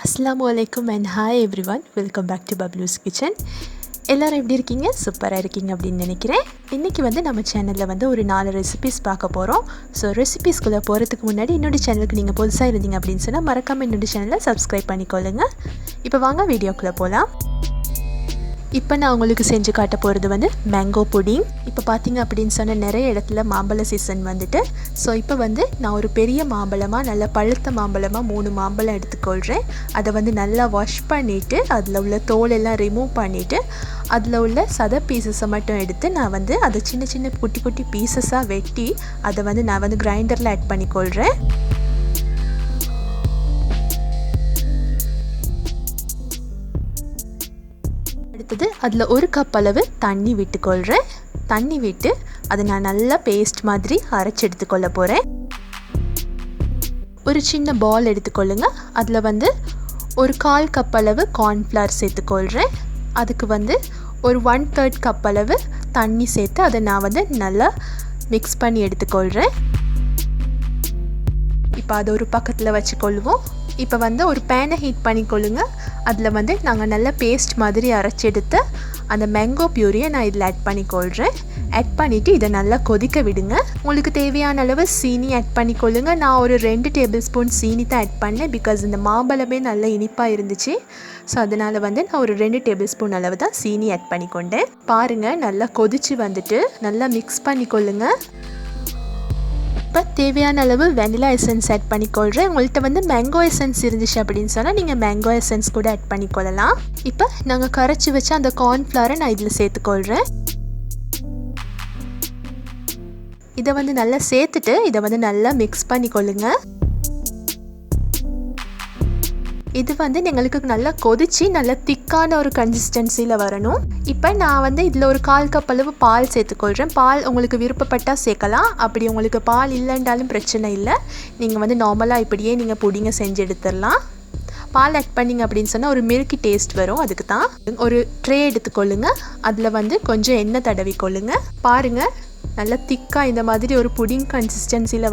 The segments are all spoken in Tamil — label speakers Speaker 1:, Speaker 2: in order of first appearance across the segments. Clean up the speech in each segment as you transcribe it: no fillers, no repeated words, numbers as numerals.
Speaker 1: Assalamualaikum and hi everyone, welcome back to Bablu's Kitchen. எல்லாரும் எப்படி இருக்கீங்க? சூப்பராக இருக்கீங்க அப்படின்னு நினைக்கிறேன். இன்றைக்கி நம்ம சேனலில் ஒரு 4 ரெசிபீஸ் பார்க்க போகிறோம். ஸோ ரெசிபீஸ்குள்ளே போகிறதுக்கு முன்னாடி என்னோடய சேனலுக்கு நீங்கள் புதுசாக இருந்தீங்க அப்படின்னு சொன்னால் மறக்காமல் என்னோடய சேனலை சப்ஸ்கிரைப் பண்ணிக்கொள்ளுங்க. இப்போ வாங்க வீடியோக்குள்ளே போகலாம். இப்போ நான் உங்களுக்கு செஞ்சு காட்ட போகிறது மேங்கோ புடிங். இப்போ பார்த்தீங்க அப்படின்னு சொன்னால் நிறைய இடத்துல மாம்பழ சீசன் வந்துட்டு. ஸோ இப்போ நான் ஒரு பெரிய மாம்பழமாக நல்ல பழுத்த மாம்பழமாக 3 மாம்பழம் எடுத்துக்கொள்கிறேன். அதை நல்லா வாஷ் பண்ணிவிட்டு அதில் உள்ள தோலெல்லாம் ரிமூவ் பண்ணிவிட்டு அதில் உள்ள சதை பீசஸை மட்டும் எடுத்து நான் அதை சின்ன சின்ன குட்டி குட்டி பீசஸாக வெட்டி அதை நான் கிரைண்டரில் ஆட் பண்ணிக்கொள்கிறேன். அடுத்தது அதில் 1 கப் அளவு தண்ணி விட்டுக்கொள்கிறேன். தண்ணி விட்டு அதை நான் நல்லா பேஸ்ட் மாதிரி அரைச்சி எடுத்துக்கொள்ள போகிறேன். ஒரு சின்ன பால் எடுத்துக்கொள்ளுங்க. அதில் ஒரு 1/4 கப் அளவு கார்ன்ஃப்ளவர் சேர்த்துக்கொள்கிறேன். அதுக்கு ஒரு 1/3 கப் அளவு தண்ணி சேர்த்து அதை நான் நல்லா மிக்ஸ் பண்ணி எடுத்துக்கொள்கிறேன். இப்போ அதை ஒரு பக்கத்தில் வச்சுக்கொள்வோம். இப்போ ஒரு பேனை ஹீட் பண்ணிக்கொள்ளுங்க. அதில் நாங்கள் நல்லா பேஸ்ட் மாதிரி அரைச்சி எடுத்து அந்த மேங்கோ பியூரியை நான் இதில் ஆட் பண்ணிக்கொள்கிறேன். ஆட் பண்ணிவிட்டு இதை நல்லா கொதிக்க விடுங்க. உங்களுக்கு தேவையான அளவு சீனி ஆட் பண்ணிக்கொள்ளுங்க. நான் ஒரு 2 டேபிள் ஸ்பூன் சீனி தான் ஆட் பண்ணேன். பிகாஸ் இந்த மாம்பழமே நல்லா இனிப்பாக இருந்துச்சு. ஸோ அதனால் நான் ஒரு 2 டேபிள் ஸ்பூன் அளவு தான் சீனி ஆட் பண்ணிக்கொண்டேன். பாருங்கள், நல்லா கொதித்து நல்லா மிக்ஸ் பண்ணிக்கொள்ளுங்க. இப்போ தேவையான அளவு வெனிலா எசன்ஸ் ஆட் பண்ணிக்கொள்கிறேன். உங்கள்கிட்ட மேங்கோ எசன்ஸ் இருந்துச்சு அப்படின்னு சொன்னால் நீங்கள் மேங்கோ எசன்ஸ் கூட ஆட் பண்ணிக்கொள்ளலாம். இப்போ நாங்கள் கரைச்சி வச்ச அந்த கார்ன்ஃப்ளவரை நான் இதில் சேர்த்துக்கொள்கிறேன். இதை நல்லா சேர்த்துட்டு இதை நல்லா மிக்ஸ் பண்ணிக்கொள்ளுங்க. இது எங்களுக்கு நல்லா கொதிச்சு நல்லா திக்கான ஒரு கன்சிஸ்டன்சியில் வரணும். இப்போ நான் இதில் ஒரு 1/4 கப் அளவு பால் சேர்த்துக்கொள்கிறேன். பால் உங்களுக்கு விருப்பப்பட்டால் சேர்க்கலாம். அப்படி உங்களுக்கு பால் இல்லைன்றாலும் பிரச்சனை இல்லை. நீங்கள் நார்மலாக இப்படியே நீங்கள் புடிங்க செஞ்சு எடுத்துடலாம். பால் ஆட் பண்ணிங்க அப்படின்னு சொன்னால் ஒரு மில்கி டேஸ்ட் வரும். அதுக்கு தான் ஒரு ட்ரே எடுத்துக்கொள்ளுங்க. அதில் கொஞ்சம் எண்ணெய் தடவிக்கொள்ளுங்க. பாருங்கள், நல்லா திக்காக இந்த மாதிரி ஒரு புடிங் கன்சிஸ்டன்சியில்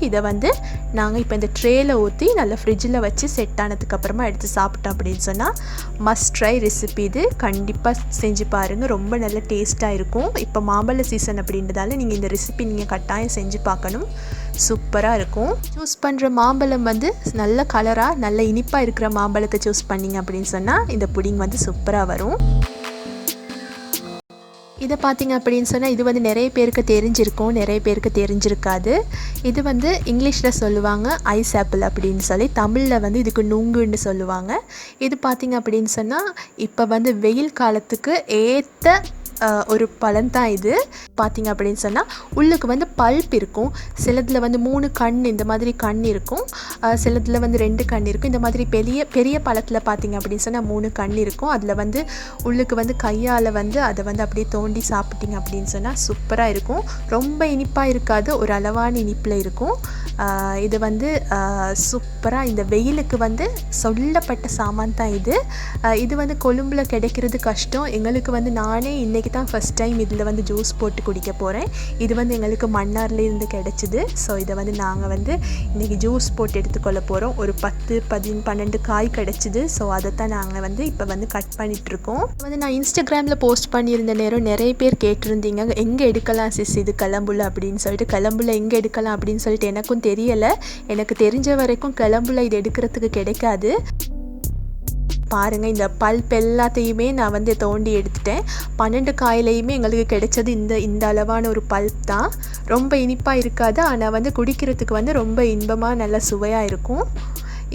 Speaker 1: இதை நாங்கள் இப்போ இந்த ட்ரேயில் ஊற்றி நல்லா ஃப்ரிட்ஜில் வச்சு செட் ஆனதுக்கப்புறமா எடுத்து சாப்பிட்டோம் அப்படின்னு சொன்னால் மஸ்ட் ட்ரை ரெசிபி. இது கண்டிப்பாக செஞ்சு பாருங்கள், ரொம்ப நல்ல டேஸ்ட்டாக இருக்கும். இப்போ மாம்பழ சீசன் அப்படின்றதால நீங்கள் இந்த ரெசிபி நீங்கள் கட்டாயம் செஞ்சு பார்க்கணும். சூப்பராக இருக்கும். சூஸ் பண்ணுற மாம்பழம் நல்ல கலராக நல்ல இனிப்பாக இருக்கிற மாம்பழத்தை சூஸ் பண்ணிங்க அப்படின்னு சொன்னால் இந்த புடிங் சூப்பராக வரும். இதை பார்த்தீங்க அப்படின்னு சொன்னால் இது நிறைய பேருக்கு தெரிஞ்சிருக்கும், நிறைய பேருக்கு தெரிஞ்சிருக்காது. இது இங்கிலீஷில் சொல்லுவாங்க ஐஸ் ஆப்பிள் அப்படின்னு சொல்லி, தமிழில் இதுக்கு நுங்குன்னு சொல்லுவாங்க. இது பார்த்தீங்க அப்படின்னு சொன்னால் இப்போ வெயில் காலத்துக்கு ஏற்ற ஒரு பழம் தான் இது. பார்த்திங்க அப்படின்னு சொன்னால் உள்ளுக்கு பல்ப் இருக்கும். சிலதில் 3 கண் இந்த மாதிரி கண் இருக்கும். சிலதில் 2 கண் இருக்கும். இந்த மாதிரி பெரிய பெரிய பழத்தில் பார்த்திங்க அப்படின்னு சொன்னால் 3 கண் இருக்கும். அதில் உள்ளுக்கு கையால் அதை அப்படியே தோண்டி சாப்பிட்டிங்க அப்படின்னு சொன்னால் சூப்பராக இருக்கும். ரொம்ப இனிப்பாக இருக்காது, ஒரு அளவான இனிப்பில் இருக்கும். இது சூப்பராக இந்த வெயிலுக்கு சொல்லப்பட்ட சாமான் தான் இது. இது கொழும்பில் கிடைக்கிறது கஷ்டம். எங்களுக்கு நானே இன்றைக்கி தான் ஃபஸ்ட் டைம் இதில் ஜூஸ் போட்டு குடிக்க போகிறேன். இது எங்களுக்கு மன்னார்லேருந்து கிடச்சிது. ஸோ இதை நாங்கள் இன்றைக்கி ஜூஸ் போட்டு எடுத்துக்கொள்ள போகிறோம். ஒரு 10, 12 காய் கிடச்சிது. ஸோ அதை தான் நாங்கள் இப்போ கட் பண்ணிகிட்ருக்கோம். நான் இன்ஸ்டாகிராமில் போஸ்ட் பண்ணியிருந்த நேரம் நிறைய பேர் கேட்டிருந்தீங்க, எங்கே எடுக்கலாம் சிஸ் இது கிளம்புல அப்படின்னு சொல்லிட்டு. கிளம்புல எங்கே எடுக்கலாம் அப்படின்னு சொல்லிட்டு எனக்கும் தெரியலை. எனக்கு தெரிஞ்ச வரைக்கும் கிளம்புல இது எடுக்கிறதுக்கு கிடைக்காது. பாருங்கள், இந்த பல்ப் எல்லாத்தையுமே நான் தோண்டி எடுத்துட்டேன். 12 காயிலையுமே எங்களுக்கு கிடைச்சது இந்த அளவான ஒரு பல்ப் தான். ரொம்ப இனிப்பாக இருக்காது, ஆனால் குடிக்கிறதுக்கு ரொம்ப இன்பமாக நல்ல சுவையாக இருக்கும்.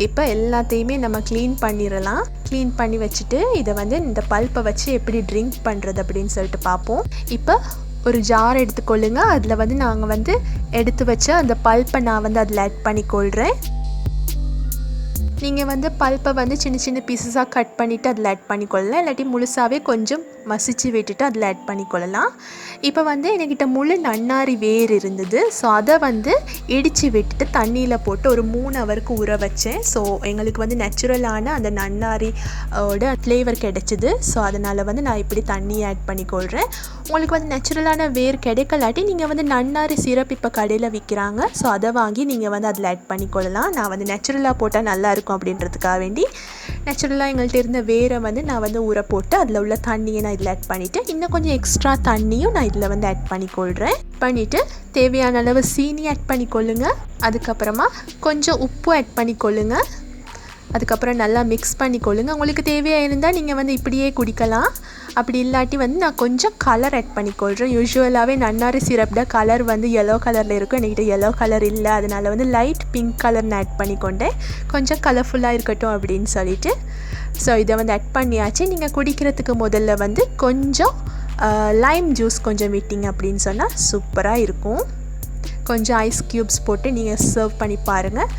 Speaker 1: இப்போ எல்லாத்தையுமே நம்ம க்ளீன் பண்ணிடலாம். க்ளீன் பண்ணி வச்சுட்டு இதை இந்த பல்ப்பை வச்சு எப்படி ட்ரிங்க் பண்ணுறது அப்படின்னு சொல்லிட்டு பார்ப்போம். இப்போ ஒரு ஜார் எடுத்துக்கொள்ளுங்க. அதில் நாங்கள் எடுத்து வச்ச அந்த பல்ப்பை நான் அதில் ஆட் பண்ணிக்கொள்கிறேன். நீங்கள் பல்ப்பை சின்ன சின்ன பீசஸாக கட் பண்ணிவிட்டு அதில் ஆட் பண்ணிக்கொள்ளலாம். இல்லாட்டி முழுசாகவே கொஞ்சம் மசிச்சு விட்டுட்டு அதில் ஆட் பண்ணிக்கொள்ளலாம். இப்போ என்கிட்ட முழு நன்னாரி வேர் இருந்தது. ஸோ அதை இடித்து விட்டுட்டு தண்ணியில் போட்டு ஒரு 3 ஹவருக்கு ஊற வச்சேன். ஸோ எங்களுக்கு நேச்சுரலான அந்த நன்னாரியோட ஃப்ளேவர் கிடைச்சிது. ஸோ அதனால் நான் இப்படி தண்ணியை ஆட் பண்ணிக்கொள்கிறேன். உங்களுக்கு நேச்சுரலான வேர் கிடைக்கலாட்டி நீங்கள் நன்னாரி சிரப் இப்போ கடையில் விற்கிறாங்க. ஸோ அதை வாங்கி நீங்கள் அதில் ஆட் பண்ணிக்கொள்ளலாம். நான் நேச்சுரலாக போட்டால் நல்லாயிருக்கும் அப்படின்றதுக்காக வேண்டி நேச்சுரலாக எங்கள்கிட்ட இருந்த வேரை வந்து நான் வந்து ஊற போட்டு அதில் உள்ள தண்ணியை நான் இதில் ஆட் பண்ணிவிட்டு இன்னும் கொஞ்சம் எக்ஸ்ட்ரா தண்ணியும் நான் இதில் வந்து ஆட் பண்ணிக்கொள்கிறேன். பண்ணிவிட்டு தேவையான அளவு சீனி ஆட் பண்ணிக்கொள்ளுங்க. அதுக்கப்புறமா கொஞ்சம் உப்பு ஆட் பண்ணிக்கொள்ளுங்க. அதுக்கப்புறம் நல்லா மிக்ஸ் பண்ணிக்கொள்ளுங்க. உங்களுக்கு தேவையாக இருந்தால் நீங்கள் வந்து இப்படியே குடிக்கலாம். அப்படி இல்லாட்டி வந்து நான் கொஞ்சம் கலர் ஆட் பண்ணிக்கொள்கிறேன். யூஸ்வலாகவே நன்னாரி சிரப்ட கலர் வந்து எல்லோ கலரில் இருக்கும். என்கிட்ட எல்லோ கலர் இல்லை, அதனால் வந்து லைட் பிங்க் கலர் நான் ஆட் பண்ணிக்கொண்டேன். கொஞ்சம் கலர்ஃபுல்லாக இருக்கட்டும் அப்படின்னு சொல்லிட்டு. ஸோ இதை வந்து ஆட் பண்ணியாச்சு. நீங்கள் குடிக்கிறதுக்கு முதல்ல வந்து கொஞ்சம் லைம் ஜூஸ் கொஞ்சம் விட்டிங்க அப்படின்னு சொன்னால் சூப்பராக இருக்கும். கொஞ்சம் ஐஸ் க்யூப்ஸ் போட்டு நீங்கள் சர்வ் பண்ணி பாருங்கள்.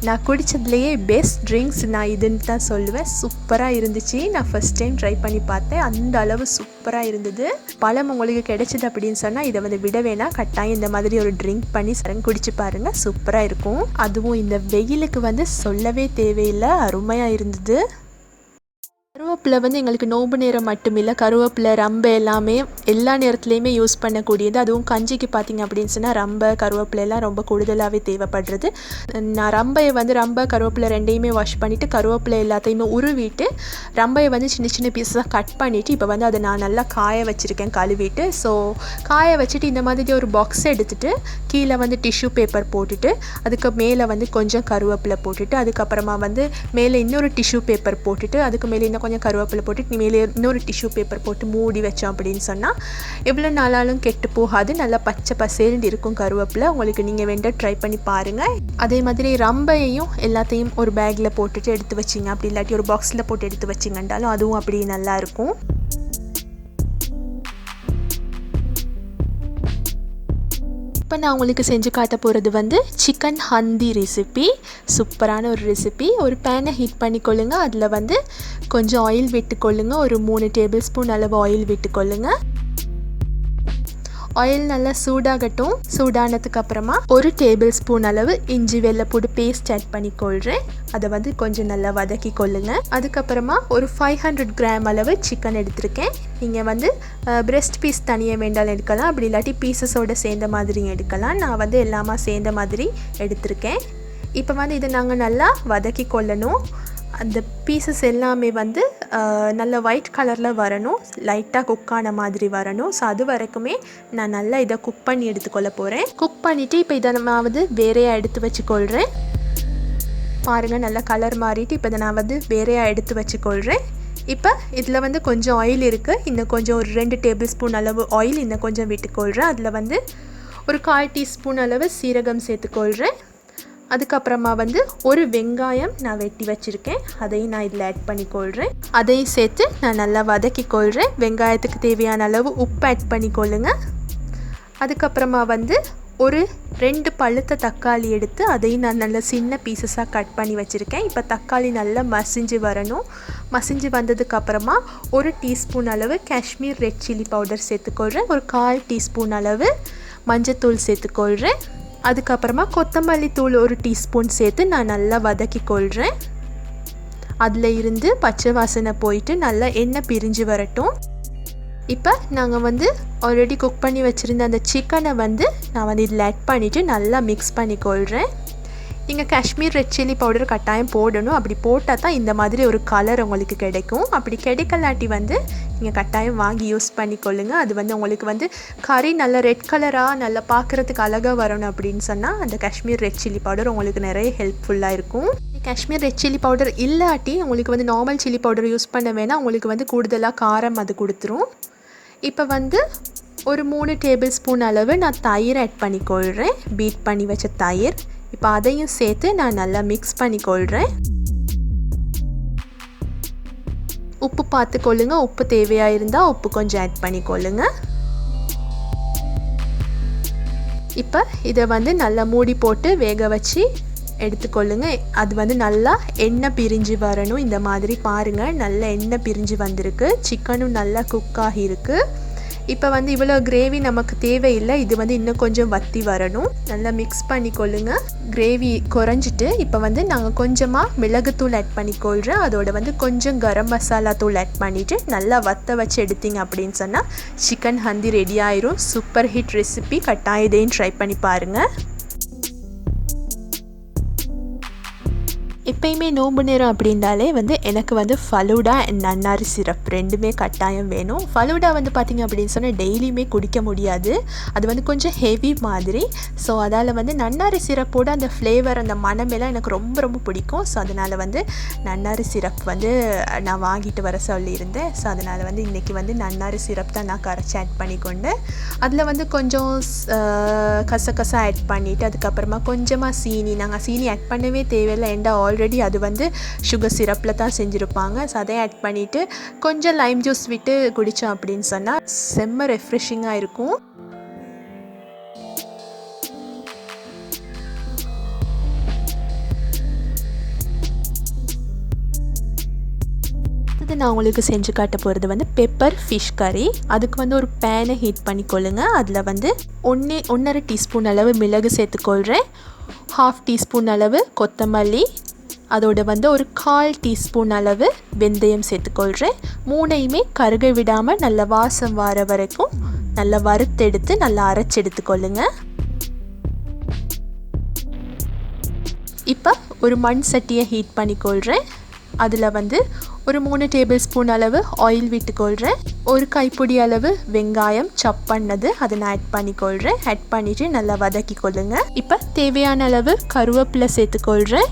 Speaker 1: நான் குடித்ததுலேயே பெஸ்ட் ட்ரிங்க்ஸ் நான் இதுன்னு தான் சொல்லுவேன். சூப்பராக இருந்துச்சு. நான் ஃபஸ்ட் டைம் ட்ரை பண்ணி பார்த்தேன். அந்த அளவு சூப்பராக இருந்தது. பழம் உங்களுக்கு கிடைச்சிது அப்படின்னு சொன்னால் இதை வந்து விட வேணாம். கட்டாயம் இந்த மாதிரி ஒரு ட்ரிங்க் பண்ணி குடிச்சு பாருங்கள். சூப்பராக இருக்கும். அதுவும் இந்த வெயிலுக்கு வந்து சொல்லவே தேவையில்லை, அருமையாக இருந்தது. கருவேப்பிலை வந்து எங்களுக்கு நோம்பு நேரம் மட்டும் இல்லை, கருவேப்பிலை ரம்பை எல்லாமே எல்லா நேரத்துலையுமே யூஸ் பண்ணக்கூடியது. அதுவும் கஞ்சிக்கு பார்த்திங்க அப்படின்னு சொன்னால் ரம்பை கருவேப்பிலை எல்லாம் ரொம்ப கூடுதலாகவே தேவைப்படுறது. நான் ரம்பையை வந்து ரம்பை கருவேப்பிலை ரெண்டையுமே வாஷ் பண்ணிவிட்டு கருவேப்பிலை எல்லாத்தையுமே உருவிட்டு ரம்பையை வந்து சின்ன சின்ன பீஸாக கட் பண்ணிவிட்டு இப்போ வந்து அதை நான் நல்லா காய வச்சுருக்கேன் கழுவிட்டு. ஸோ காய வச்சுட்டு இந்த மாதிரி ஒரு பாக்ஸ் எடுத்துகிட்டு கீழே வந்து டிஷ்யூ பேப்பர் போட்டுட்டு அதுக்கு மேலே வந்து கொஞ்சம் கருவேப்பிலை போட்டுட்டு அதுக்கப்புறமா வந்து மேலே இன்னொரு டிஷ்யூ பேப்பர் போட்டுட்டு அதுக்கு மேலே இன்னும் கொஞ்சம் கருவேப்பிலை போட்டு மேலே இன்னொரு டிஷ்யூ பேப்பர் போட்டு மூடி வச்சோம் அப்படின்னு சொன்னால் எவ்வளோ நாளாலும் கெட்டு போகாது. நல்லா பச்சை பசேல்னு இருக்கும் கருவேப்பிலை. உங்களுக்கு நீங்கள் வேண்டாம் ட்ரை பண்ணி பாருங்கள். அதே மாதிரி ரம்பையையும் எல்லாத்தையும் ஒரு பேக்கில் போட்டுட்டு எடுத்து வச்சிங்க, அப்படி இல்லாட்டி ஒரு பாக்ஸில் போட்டு எடுத்து வச்சிங்கன்றாலும் அதுவும் அப்படி நல்லாயிருக்கும். இப்போ நான் உங்களுக்கு செஞ்சு காட்ட போகிறது வந்து சிக்கன் ஹந்தி ரெசிபி. சூப்பரான ஒரு ரெசிபி. ஒரு பேனை ஹீட் பண்ணிக்கொள்ளுங்க. அதில் வந்து கொஞ்சம் ஆயில் விட்டுக்கொள்ளுங்க. ஒரு 3 டேபிள் ஸ்பூன் அளவு ஆயில் விட்டுக்கொள்ளுங்க. ஆயில் நல்லா சூடாகட்டும். சூடானதுக்கு அப்புறமா 1 டேபிள் ஸ்பூன் அளவு இஞ்சி வெள்ளைப்பூடு பேஸ்ட் ஆட் பண்ணிக்கொள்கிறேன். அதை வந்து கொஞ்சம் நல்லா வதக்கி கொள்ளுங்க. அதுக்கப்புறமா ஒரு 500 கிராம் அளவு சிக்கன் எடுத்திருக்கேன். நீங்கள் வந்து பிரெஸ்ட் பீஸ் தனியாக வேண்டாலும் எடுக்கலாம், அப்படி இல்லாட்டி பீசஸோடு சேர்ந்த மாதிரி எடுக்கலாம். நான் வந்து எல்லாமே சேர்ந்த மாதிரி எடுத்திருக்கேன். இப்போ வந்து இதை நாங்கள் நல்லா வதக்கி கொள்ளணும். அந்த பீசஸ் எல்லாமே வந்து நல்ல ஒயிட் கலரில் வரணும், லைட்டாக குக்கான மாதிரி வரணும். ஸோ அது வரைக்குமே நான் நல்லா இதை குக் பண்ணி எடுத்துக்கொள்ள போகிறேன். குக் பண்ணிவிட்டு இப்போ இதை நான் வந்து வேறையாக எடுத்து வச்சுக்கொள்கிறேன். பாருங்கள், நல்லா கலர் மாறிட்டு இப்போ இதை நான் வந்து வேறையாக எடுத்து வச்சுக்கொள்கிறேன். இப்போ இதில் வந்து கொஞ்சம் ஆயில் இருக்குது. இன்னும் கொஞ்சம் ஒரு 2 டேபிள் ஸ்பூன் அளவு ஆயில் இன்னும் கொஞ்சம் விட்டுக்கொள்கிறேன். அதில் வந்து ஒரு 1/4 டீஸ்பூன் அளவு சீரகம் சேர்த்துக்கொள்கிறேன். அதுக்கப்புறமா வந்து ஒரு வெங்காயம் நான் வெட்டி வச்சுருக்கேன், அதையும் நான் இதில் ஆட் பண்ணிக்கொள்கிறேன். அதையும் சேர்த்து நான் நல்லா வதக்கிக்கொள்கிறேன். வெங்காயத்துக்கு தேவையான அளவு உப்பு ஆட் பண்ணிக்கொள்ளுங்க. அதுக்கப்புறமா வந்து ஒரு 2 பழுத்த தக்காளி எடுத்து அதையும் நான் நல்லா சின்ன பீசஸாக கட் பண்ணி வச்சுருக்கேன். இப்போ தக்காளி நல்லா மசிஞ்சு வரணும். மசிஞ்சு வந்ததுக்கப்புறமா 1 டீஸ்பூன் அளவு காஷ்மீர் ரெட் சில்லி பவுடர் சேர்த்துக்கொள்கிறேன். ஒரு 1/4 டீஸ்பூன் அளவு மஞ்சத்தூள் சேர்த்துக்கொள்கிறேன். அதுக்கப்புறமா கொத்தமல்லி தூள் 1 டீஸ்பூன் சேர்த்து நான் நல்லா வதக்கி கொள்கிறேன். அதில் இருந்து பச்சை வாசனை போயிட்டு நல்லா எண்ணெய் பிரிஞ்சு வரட்டும். இப்போ நாங்கள் வந்து ஆல்ரெடி குக் பண்ணி வச்சுருந்த அந்த சிக்கனை வந்து நான் வந்து இதில் ஆட் பண்ணிவிட்டு நல்லா மிக்ஸ் பண்ணி கொள்கிறேன். நீங்கள் காஷ்மீர் ரெட் சில்லி பவுடர் கட்டாயம் போடணும். அப்படி போட்டால் தான் இந்த மாதிரி ஒரு கலர் உங்களுக்கு கிடைக்கும். அப்படி கிடைக்கலாட்டி வந்து நீங்கள் கட்டாயம் வாங்கி யூஸ் பண்ணிக்கொள்ளுங்க. அது வந்து உங்களுக்கு வந்து கறி நல்ல ரெட் கலராக நல்லா பார்க்குறதுக்கு அழகாக வரணும் அப்படின்னு சொன்னால் அந்த காஷ்மீர் ரெட் சில்லி பவுடர் உங்களுக்கு நிறைய ஹெல்ப்ஃபுல்லாக இருக்கும். காஷ்மீர் ரெட் சில்லி பவுடர் இல்லாட்டி உங்களுக்கு வந்து நார்மல் சில்லி பவுடர் யூஸ் பண்ண வேணால் உங்களுக்கு வந்து கூடுதலாக காரம் அது கொடுத்துரும். இப்போ வந்து ஒரு 3 டேபிள் ஸ்பூன் அளவு நான் தயிர் ஆட் பண்ணிக்கொள்கிறேன். பீட் பண்ணி வச்ச தயிர். இப்போ அதையும் சேர்த்து நான் நல்லா மிக்ஸ் பண்ணிக்கொள்கிறேன். உப்பு பார்த்துக்கொள்ளுங்க. உப்பு தேவையாக இருந்தால் உப்பு கொஞ்சம் ஆட் பண்ணிக்கொள்ளுங்க. இப்போ இதை வந்து நல்லா மூடி போட்டு வேக வச்சு எடுத்துக்கொள்ளுங்க. அது வந்து நல்லா எண்ணெய் பிரிஞ்சு வரணும். இந்த மாதிரி பாருங்கள், நல்லா எண்ணெய் பிரிஞ்சு வந்திருக்கு. சிக்கனும் நல்லா குக் ஆகியிருக்கு. இப்போ வந்து இவ்வளோ கிரேவி நமக்கு தேவையில்லை. இது வந்து இன்னும் கொஞ்சம் வத்தி வரணும். நல்லா மிக்ஸ் பண்ணிக்கொள்ளுங்க. கிரேவி குறைஞ்சிட்டு இப்போ வந்து நாங்கள் கொஞ்சமாக மிளகுத்தூள் ஆட் பண்ணிக்கொள்கிறேன். அதோட வந்து கொஞ்சம் கரம் மசாலா தூள் ஆட் பண்ணிவிட்டு நல்லா வத்த வச்சு எடுத்தீங்க அப்படின்னு சொன்னால் சிக்கன் ஹந்தி ரெடி ஆயிரும். Super hit recipe. கட்டாயம் இதையும் ட்ரை பண்ணி பாருங்கள். இப்போ எப்பயுமே நோன்பு நேரம் அப்படின்னாலே வந்து எனக்கு வந்து ஃபலூடா அண்ட் நன்னாரி சிரப் ரெண்டுமே கட்டாயம் வேணும். ஃபலூடா வந்து பார்த்திங்க அப்படின்னு சொன்னால் டெய்லியுமே குடிக்க முடியாது, அது வந்து கொஞ்சம் ஹெவி மாதிரி. ஸோ அதால் வந்து நன்னாரி சிரப்போட அந்த ஃப்ளேவர் அந்த மனமெல்லாம் எனக்கு ரொம்ப ரொம்ப பிடிக்கும். ஸோ அதனால் வந்து நன்னாரி சிரப் வந்து நான் வாங்கிட்டு வர சொல்லியிருந்தேன். ஸோ அதனால் வந்து இன்றைக்கி வந்து நன்னாரி சிரப் தான் நான் கரைச்சி ஆட் பண்ணிக்கொண்டேன். அதில் வந்து கொஞ்சம் கசகசா ஆட் பண்ணிவிட்டு அதுக்கப்புறமா கொஞ்சமாக சீனி, நாங்கள் சீனி ஆட் பண்ணவே தேவையில்லை, ஏண்டா ஆல்ரெடி அது வந்து சுகர் சிரப்பில் தான் செஞ்சுருப்பாங்க. ஸோ அதை ஆட் பண்ணிவிட்டு கொஞ்சம் லைம் ஜூஸ் விட்டு குடித்தோம் அப்படின்னு சொன்னால் செம்ம ரெஃப்ரெஷிங்காக இருக்கும். இது நான் உங்களுக்கு செஞ்சு காட்ட போகிறது வந்து பெப்பர் ஃபிஷ் கறி. அதுக்கு வந்து ஒரு பேனை ஹீட் பண்ணிக்கொள்ளுங்க. அதில் வந்து 1.5 டீஸ்பூன் அளவு மிளகு சேர்த்துக்கொள்கிறேன், 1/2 டீஸ்பூன் அளவு கொத்தமல்லி, அதோட வந்து ஒரு 1/4 டீஸ்பூன் அளவு வெந்தயம் சேர்த்துக்கொள்கிறேன். மூணையுமே கருக விடாமல் நல்ல வாசம் வர வரைக்கும் நல்லா வறுத்தெடுத்து நல்லா அரைச்சி எடுத்துக்கொள்ளுங்க. இப்போ ஒரு மண் சட்டியை ஹீட் பண்ணிக்கொள்கிறேன். அதில் வந்து ஒரு 3 டேபிள் ஸ்பூன் அளவு ஆயில் விட்டுக்கொள்கிறேன். ஒரு கைப்பிடி அளவு வெங்காயம் சாப் பண்ணது அதை நான் ஆட் பண்ணிக்கொள்கிறேன். ஆட் பண்ணிவிட்டு நல்லா வதக்கி கொள்ளுங்க. இப்போ தேவையான அளவு கருவேப்பிலை சேர்த்துக்கொள்கிறேன்.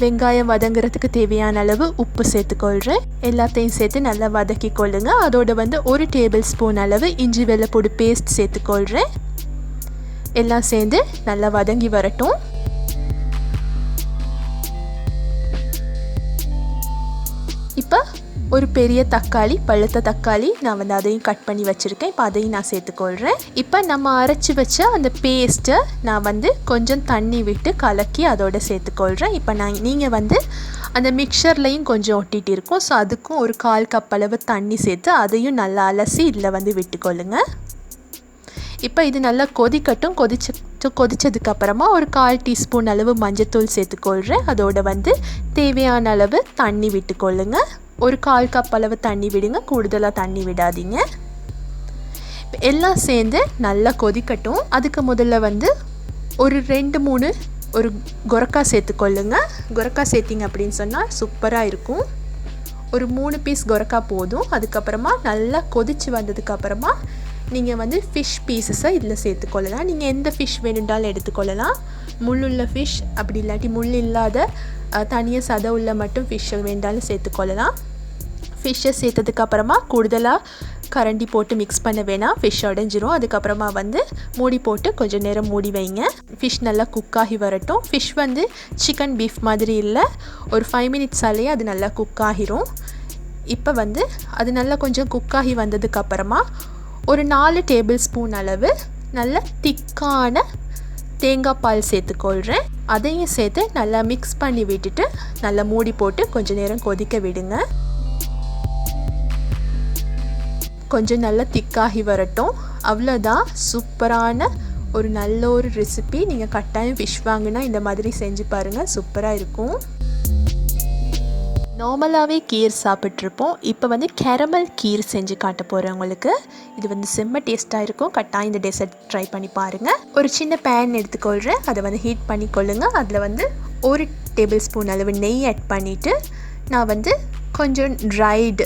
Speaker 1: வெங்காயம் வதங்குறதுக்கு தேவையான அளவு உப்பு சேர்த்துக்கொள்கிறேன். எல்லாத்தையும் சேர்த்து நல்லா வதக்கி கொள்ளுங்க. அதோடு வந்து ஒரு டேபிள் ஸ்பூன் அளவு இஞ்சி வெள்ளைப்பூடு பேஸ்ட் சேர்த்துக்கொள்கிறேன். எல்லாம் சேர்ந்து நல்லா வதங்கி வரட்டும். இப்போ ஒரு பெரிய தக்காளி, பழுத்த தக்காளி நான் வந்து அதையும் கட் பண்ணி வச்சுருக்கேன். இப்போ அதையும் நான் சேர்த்துக்கொள்கிறேன். இப்போ நம்ம அரைச்சி வச்ச அந்த பேஸ்ட்டை நான் வந்து கொஞ்சம் தண்ணி விட்டு கலக்கி அதோடு சேர்த்துக்கொள்கிறேன். இப்போ நீங்கள் வந்து அந்த மிக்சர்லையும் கொஞ்சம் ஒட்டிகிட்டு இருக்கும். ஸோ அதுக்கும் ஒரு 1/4 கப் அளவு தண்ணி சேர்த்து அதையும் நல்லா அலசி இதில் வந்து விட்டுக்கொள்ளுங்க. இப்போ இது நல்லா கொதிக்கட்டும். கொதிச்சதுக்கப்புறமா ஒரு 1/4 டீஸ்பூன் அளவு மஞ்சத்தூள் சேர்த்துக்கொள்கிறேன். அதோடு வந்து தேவையான அளவு தண்ணி விட்டுக்கொள்ளுங்க. ஒரு 1/4 கப் அளவு தண்ணி விடுங்க, கூடுதலாக தண்ணி விடாதீங்க. எல்லாம் சேர்ந்து நல்லா கொதிக்கட்டும். அதுக்கு முதல்ல வந்து ஒரு 2-3 ஒரு கொரக்கா சேர்த்துக்கொள்ளுங்க. கொரக்கா சேர்த்திங்க அப்படின்னு சொன்னால் சூப்பராக இருக்கும். ஒரு 3 பீஸ் கொரக்கா போதும். அதுக்கப்புறமா நல்லா கொதித்து வந்ததுக்கப்புறமா நீங்கள் வந்து ஃபிஷ் பீசஸை இதில் சேர்த்துக்கொள்ளலாம். நீங்கள் எந்த ஃபிஷ் வேணுன்றாலும் எடுத்துக்கொள்ளலாம். முள்ளுள்ள ஃபிஷ், அப்படி இல்லாட்டி முள் இல்லாத தனியாக சதை உள்ள மட்டும் ஃபிஷ்ஷை வேண்டாலும் சேர்த்துக்கொள்ளலாம். ஃபிஷ்ஷை சேர்த்ததுக்கப்புறமா கூடுதலாக கரண்டி போட்டு மிக்ஸ் பண்ண வேணாம், ஃபிஷ் உடஞ்சிரும். அதுக்கப்புறமா வந்து மூடி போட்டு கொஞ்சம் நேரம் மூடி வைங்க. ஃபிஷ் நல்லா குக்காகி வரட்டும். ஃபிஷ் வந்து சிக்கன் பீஃப் மாதிரி இல்லை, ஒரு 5 மினிட்ஸாலேயே அது நல்லா குக்காகிரும். இப்போ வந்து அது நல்லா கொஞ்சம் குக்காகி வந்ததுக்கப்புறமா ஒரு 4 டேபிள் ஸ்பூன் அளவு நல்ல திக்கான தேங்காய் பால் சேர்த்துக்கொள்கிறேன். அதையும் சேர்த்து நல்லா மிக்ஸ் பண்ணி விட்டுட்டு நல்லா மூடி போட்டு கொஞ்சம் நேரம் கொதிக்க விடுங்க. கொஞ்சம் நல்லா திக்காகி வரட்டும். அவ்வளோதான், சூப்பரான ஒரு நல்ல ஒரு ரெசிபி. நீங்கள் கட்டாயம் ஃபிஷ் வாங்கினா இந்த மாதிரி செஞ்சு பாருங்கள், சூப்பராக இருக்கும். நார்மலாகவே கீர் சாப்பிட்ருப்போம். இப்போ வந்து கேரமல் கீர் செஞ்சு காட்ட போகிறேன் உங்களுக்கு. இது வந்து செம்ம டேஸ்ட்டாக இருக்கும். கட்டாயம் இந்த டெசர்ட் ட்ரை பண்ணி பாருங்கள். ஒரு சின்ன பேன் எடுத்துக்கொள்கிறேன். அதை வந்து ஹீட் பண்ணிக்கொள்ளுங்க. அதில் வந்து ஒரு டேபிள் ஸ்பூன் அளவு நெய் ஆட் பண்ணிவிட்டு நான் வந்து கொஞ்சம் ட்ரைடு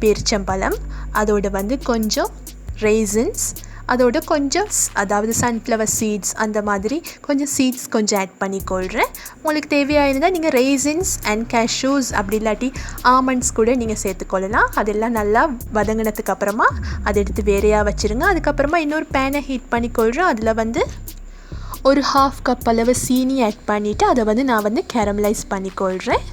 Speaker 1: பேரிச்சம்பழம், அதோடு வந்து கொஞ்சம் ரெய்சின்ஸ், அதோட கொஞ்சம் அதாவது சன்ஃப்ளவர் சீட்ஸ் அந்த மாதிரி கொஞ்சம் சீட்ஸ் கொஞ்சம் ஆட் பண்ணிக்கொள்கிறேன். உங்களுக்கு தேவையாக இருந்தால் நீங்கள் ரெய்சின்ஸ் அண்ட் கேஷ்யூஸ் அப்படி இல்லாட்டி ஆமண்ட்ஸ் கூட நீங்கள் சேர்த்துக்கொள்ளலாம். அதெல்லாம் நல்லா வதங்கினதுக்கு அப்புறமா அதை எடுத்து வேறையாக வச்சுருங்க. அதுக்கப்புறமா இன்னொரு பேனை ஹீட் பண்ணிக்கொள்கிறேன். அதில் வந்து ஒரு 1/2 கப் அளவு சீனி ஆட் பண்ணிவிட்டு அதை வந்து நான் வந்து கேரமலைஸ் பண்ணிக்கொள்கிறேன்.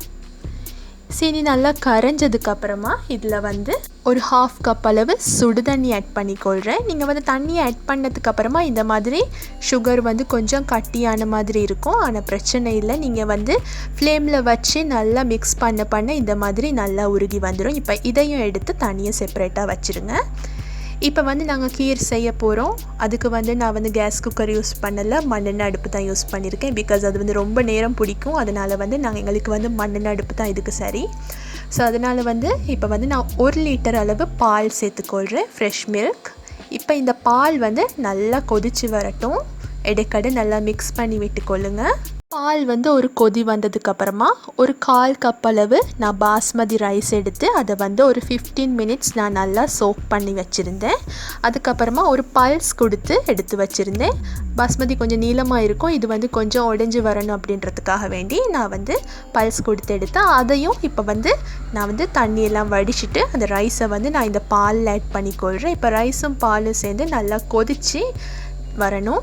Speaker 1: சீனி நல்லா கரைஞ்சதுக்கப்புறமா இதில் வந்து ஒரு 1/2 கப் அளவு சுடு தண்ணி ஆட் பண்ணிக்கொள்கிறேன். நீங்கள் வந்து தண்ணி ஆட் பண்ணதுக்கப்புறமா இந்த மாதிரி சுகர் வந்து கொஞ்சம் கட்டியான மாதிரி இருக்கும். ஆனால் பிரச்சனை இல்லை, நீங்கள் வந்து ஃப்ளேமில் வச்சு நல்லா மிக்ஸ் பண்ண இந்த மாதிரி நல்லா உருகி வந்துடும். இப்போ இதையும் எடுத்து தனியாக செப்பரேட்டாக வச்சுருங்க. இப்போ வந்து நாங்கள் கீர் செய்ய போகிறோம். அதுக்கு வந்து நான் வந்து கேஸ் குக்கர் யூஸ் பண்ணலை, மண்ணெண்ணெய் அடுப்பு தான் யூஸ் பண்ணியிருக்கேன். பிகாஸ் அது வந்து ரொம்ப நேரம் பிடிக்கும். அதனால் வந்து எங்களுக்கு வந்து மண்ணெண்ணெய் அடுப்பு தான் இதுக்கு சரி. ஸோ அதனால் வந்து இப்போ வந்து நான் 1 லிட்டர் அளவு பால் சேர்த்துக்கொள்கிறேன், ஃப்ரெஷ் மில்க். இப்போ இந்த பால் வந்து நல்லா கொதித்து வரட்டும். இடைக்கடை நல்லா மிக்ஸ் பண்ணி விட்டுக்கொள்ளுங்க. பால் வந்து ஒரு கொதி வந்ததுக்கப்புறமா ஒரு 1/4 கப் அளவு நான் பாஸ்மதி ரைஸ் எடுத்து அதை வந்து ஒரு 15 மினிட்ஸ் நான் நல்லா சோக் பண்ணி வச்சுருந்தேன். அதுக்கப்புறமா ஒரு பல்ஸ் கொடுத்து எடுத்து வச்சுருந்தேன். பாஸ்மதி கொஞ்சம் நீளமாக இருக்கும், இது வந்து கொஞ்சம் உடைஞ்சி வரணும் அப்படின்றதுக்காக வேண்டி நான் வந்து பல்ஸ் கொடுத்து எடுத்தேன். அதையும் இப்போ வந்து நான் வந்து தண்ணியெல்லாம் வடிச்சிட்டு அந்த ரைஸை வந்து நான் இந்த பாலில் ஆட் பண்ணிக்கொள்கிறேன். இப்போ ரைஸும் பாலும் சேர்ந்து நல்லா கொதித்து வரணும்.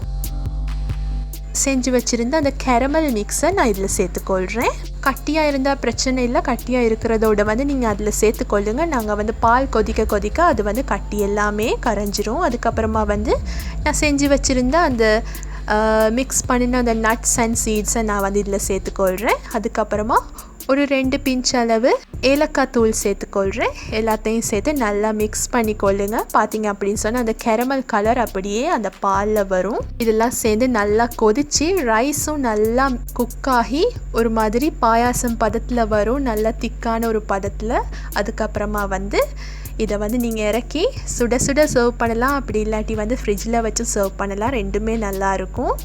Speaker 1: செஞ்சு வச்சுருந்த அந்த கேரமல் மிக்ஸை நான் இதில் சேர்த்துக்கொள்கிறேன். கட்டியாக இருந்தால் பிரச்சனை இல்லை, கட்டியாக இருக்கிறதோட வந்து நீங்கள் அதில் சேர்த்துக்கொள்ளுங்க. நாங்கள் வந்து பால் கொதிக்க கொதிக்க அது வந்து கட்டி எல்லாமே கரைஞ்சிரும். அதுக்கப்புறமா வந்து நான் செஞ்சு வச்சுருந்த அந்த மிக்ஸ் பண்ணின அந்த நட்ஸ் அண்ட் சீட்ஸை நான் வந்து இதில் சேர்த்துக்கொள்கிறேன். அதுக்கப்புறமா ஒரு 2 பிஞ்ச் அளவு ஏலக்காய் தூள் சேர்த்துக்கொள்கிறேன். எல்லாத்தையும் சேர்த்து நல்லா மிக்ஸ் பண்ணிக்கொள்ளுங்க. பார்த்தீங்க அப்படின்னு சொன்னால் அந்த கேரமல் கலர் அப்படியே அந்த பாலில் வரும். இதெல்லாம் சேர்ந்து நல்லா கொதித்து ரைஸும் நல்லா குக்காகி ஒரு மாதிரி பாயாசம் பதத்தில் வரும், நல்லா திக்கான ஒரு பதத்தில். அதுக்கப்புறமா வந்து இதை வந்து நீங்கள் இறக்கி சுட சுட சர்வ் பண்ணலாம், அப்படி இல்லாட்டி வந்து ஃப்ரிட்ஜில் வச்சு சர்வ் பண்ணலாம். ரெண்டுமே நல்லாயிருக்கும்.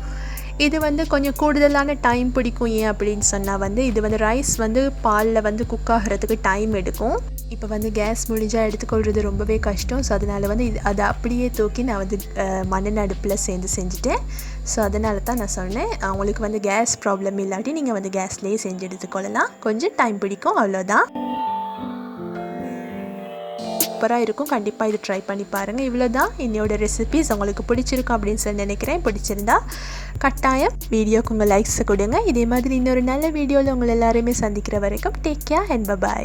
Speaker 1: இது வந்து கொஞ்சம் கூடுதலான டைம் பிடிக்கும். ஏன் அப்படின்னு சொன்னால் வந்து இது வந்து ரைஸ் வந்து பாலில் வந்து குக் ஆகிறதுக்கு டைம் எடுக்கும். இப்போ வந்து கேஸ் முடிஞ்சால் எடுத்துக்கொள்கிறது ரொம்பவே கஷ்டம். ஸோ அதனால் வந்து அதை அப்படியே தூக்கி நான் வந்து மண்ணெண்ணெய் அடுப்பில் செஞ்சுட்டேன். ஸோ அதனால தான் நான் சொன்னேன், உங்களுக்கு வந்து கேஸ் ப்ராப்ளம் இல்லாட்டி நீங்கள் வந்து கேஸ்லேயே செஞ்சு எடுத்துக்கொள்ளலாம். கொஞ்சம் டைம் பிடிக்கும், அவ்வளோதான். சூப்பராக இருக்கும். கண்டிப்பாக இது ட்ரை பண்ணி பாருங்கள். இவ்வளோ தான் என்னோடய ரெசிபீஸ். உங்களுக்கு பிடிச்சிருக்கும் அப்படின்னு சொல்லி நினைக்கிறேன். பிடிச்சிருந்தா கட்டாயம் வீடியோக்கு உங்கள் லைக்ஸை கொடுங்க. இதே மாதிரி இன்னொரு நல்ல வீடியோவில் உங்களை எல்லாருமே சந்திக்கிற வரைக்கும் டேக் கேர் அண்ட் பை.